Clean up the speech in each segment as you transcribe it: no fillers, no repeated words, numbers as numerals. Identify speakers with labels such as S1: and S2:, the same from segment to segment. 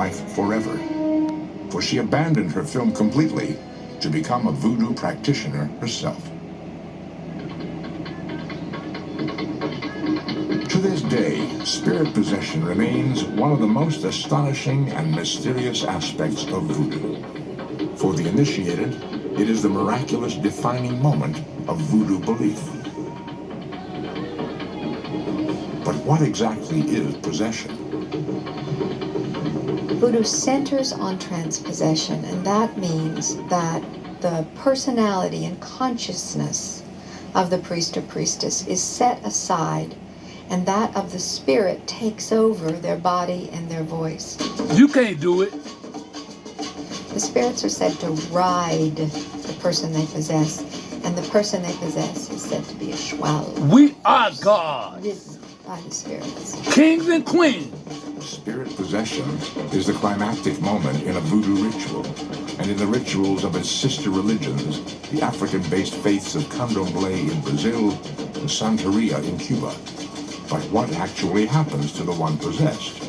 S1: life forever, for she abandoned her film completely to become a voodoo practitioner herself. To this day, spirit possession remains one of the most astonishing and mysterious aspects of voodoo. For the initiated, it is the miraculous defining moment of voodoo belief. But what exactly is possession?
S2: Voodoo centers on transpossession, and that means that the personality and consciousness of the priest or priestess is set aside, and that of the spirit takes over their body and their voice.
S3: You can't do it.
S2: The spirits are said to ride the person they possess, and the person they possess is said to be a shwal.
S3: We are God.
S2: Ridden by the spirits.
S3: Kings and queens.
S1: Spirit possession is the climactic moment in a voodoo ritual, and in the rituals of its sister religions, the African-based faiths of Candomblé in Brazil and Santeria in Cuba. But what actually happens to the one possessed?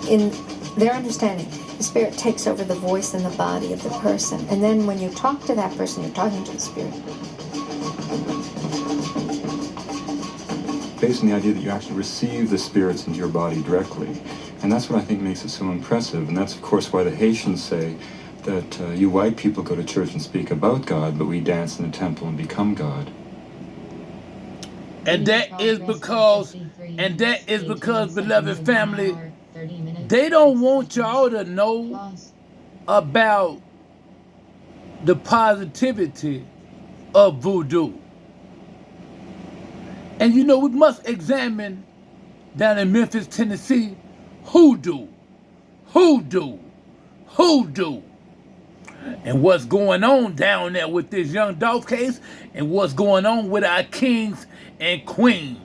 S2: In their understanding, the spirit takes over the voice and the body of the person, and then when you talk to that person, you're talking to the spirit.
S4: Based on the idea that you actually receive the spirits into your body directly. And that's what I think makes it so impressive. And that's, of course, why the Haitians say that you white people go to church and speak about God, but we dance in the temple and become God.
S3: And that is because, beloved family, they don't want y'all to know about the positivity of voodoo. And you know, we must examine down in Memphis, Tennessee, hoodoo, hoodoo, hoodoo. And what's going on down there with this young Dolph case, and what's going on with our kings and queens.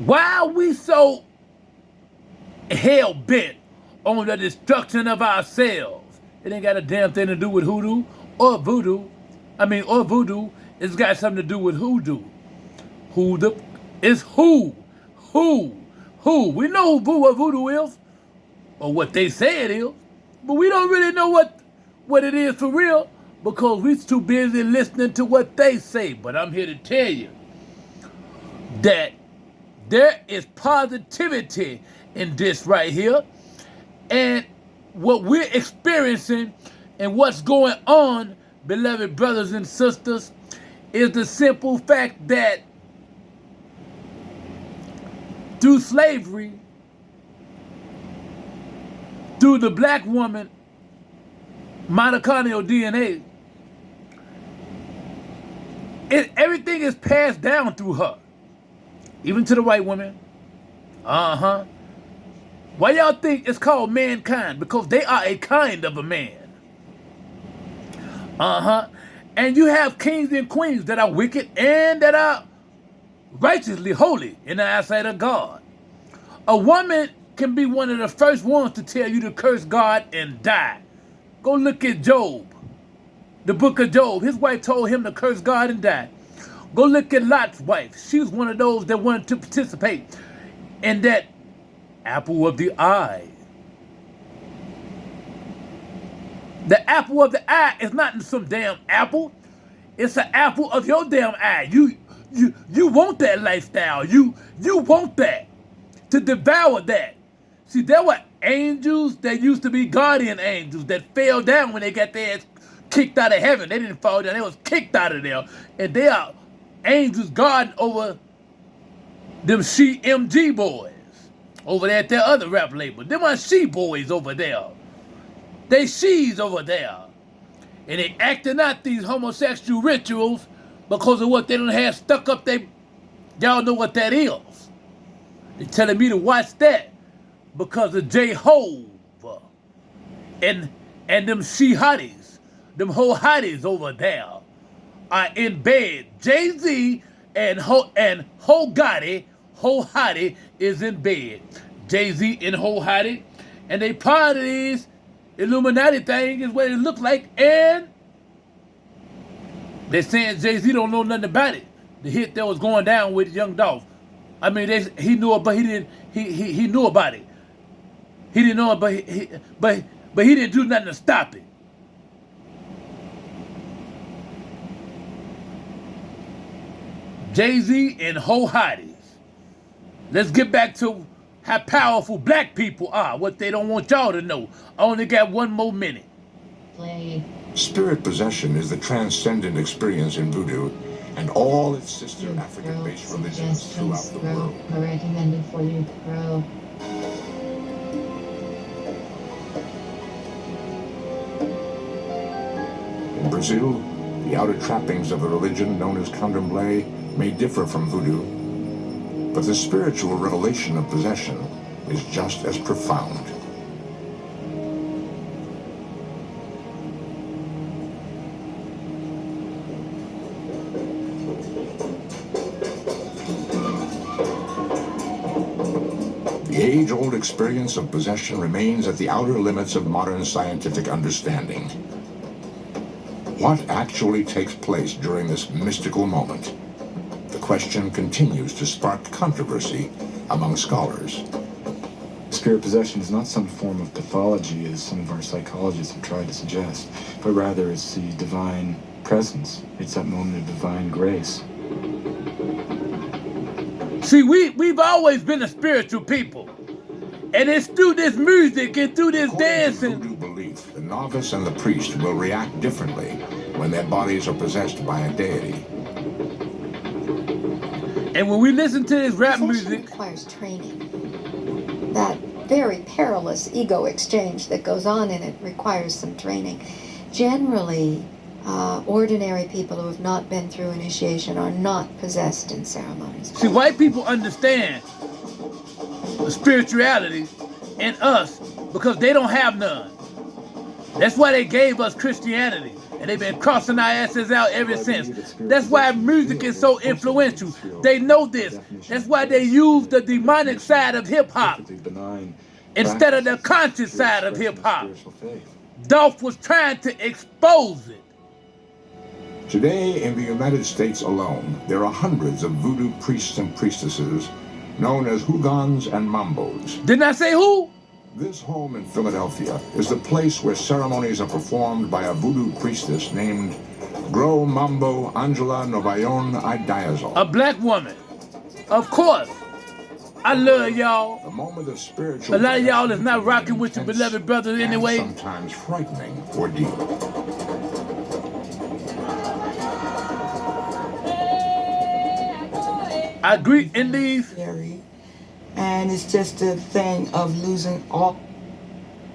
S3: Why are we so hell-bent on the destruction of ourselves? It ain't got a damn thing to do with hoodoo or voodoo. Or voodoo. It's got something to do with hoodoo. Hoodoo is who. We know what voodoo is, or what they say it is, but we don't really know what it is for real, because we're too busy listening to what they say. But I'm here to tell you that there is positivity in this right here, and what we're experiencing and what's going on, beloved brothers and sisters, is the simple fact that through slavery, through the black woman mitochondrial DNA, everything is passed down through her, even to the white woman. Why y'all think it's called mankind? Because they are a kind of a man. And you have kings and queens that are wicked and that are righteously holy in the eyesight of God. A woman can be one of the first ones to tell you to curse God and die. Go look at Job, the book of Job. His wife told him to curse God and die. Go look at Lot's wife. She was one of those that wanted to participate in that apple of the eye. The apple of the eye is not some damn apple. It's an apple of your damn eye. You want that lifestyle. You want that, to devour that. See, there were angels that used to be guardian angels that fell down when they got their ass kicked out of heaven. They didn't fall down, they was kicked out of there. And they are angels guarding over them she-MG boys over there at their other rap label. Them are she-boys over there. They she's over there. And they acting out these homosexual rituals because of what they don't have stuck up they. Y'all know what that is. They're telling me to watch that because of JAYZ&HO and them she-hotties, them whole hotties over there are in bed. Jay-Z and Ho Gotti, Ho Hottie is in bed. Jay-Z and Ho Hottie, and they part of these Illuminati thing is what it looks like, and they're saying Jay-Z don't know nothing about it. The hit that was going down with young Dolph. I mean, he knew about it. He didn't know it, but he didn't do nothing to stop it. Jay-Z and Ho hotties. Let's get back to how powerful black people are, what they don't want y'all to know. I only got 1 more minute.
S5: Play.
S1: Spirit possession is the transcendent experience in voodoo and all its sister African-based religions throughout the world.
S5: I recommend it for you, bro.
S1: In Brazil, the outer trappings of the religion known as candomblé may differ from voodoo, but the spiritual revelation of possession is just as profound. The age-old experience of possession remains at the outer limits of modern scientific understanding. What actually takes place during this mystical moment? The question continues to spark controversy among scholars.
S4: Spirit possession is not some form of pathology, as some of our psychologists have tried to suggest, but rather it's the divine presence. It's that moment of divine grace.
S3: See, we've always been a spiritual people. And it's through this music and through this dancing.
S1: According to voodoo belief, the novice and the priest will react differently when their bodies are possessed by a deity.
S3: And when we listen to this rap
S2: Possession
S3: music,
S2: requires training. That very perilous ego exchange that goes on in it requires some training. Generally, ordinary people who have not been through initiation are not possessed in ceremonies.
S3: see, white people understand the spirituality in us because they don't have none. That's why they gave us Christianity. And they've been crossing our asses out ever since. That's why music is so influential. They know this. That's why they use the demonic side of hip-hop instead of the conscious side of hip-hop. Dolph was trying to expose it.
S1: Today, in the United States alone, there are hundreds of voodoo priests and priestesses known as hoogans and mambos.
S3: Didn't I say who?
S1: This home in Philadelphia is the place where ceremonies are performed by a voodoo priestess named Gro Mambo Angela Novayon Idiazol.
S3: A black woman. Of course. I love y'all.
S1: A moment of spiritual.
S3: A lot of y'all is not rocking with your beloved brothers anyway.
S1: And sometimes frightening ordeal.
S3: I agree in these.
S6: And it's just a thing of losing all.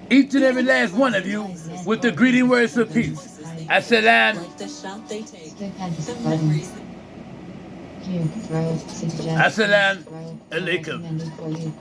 S3: Each and every last one of you with the greeting words of peace. Assalam.
S5: Here, bro.
S3: Assalamu alaikum.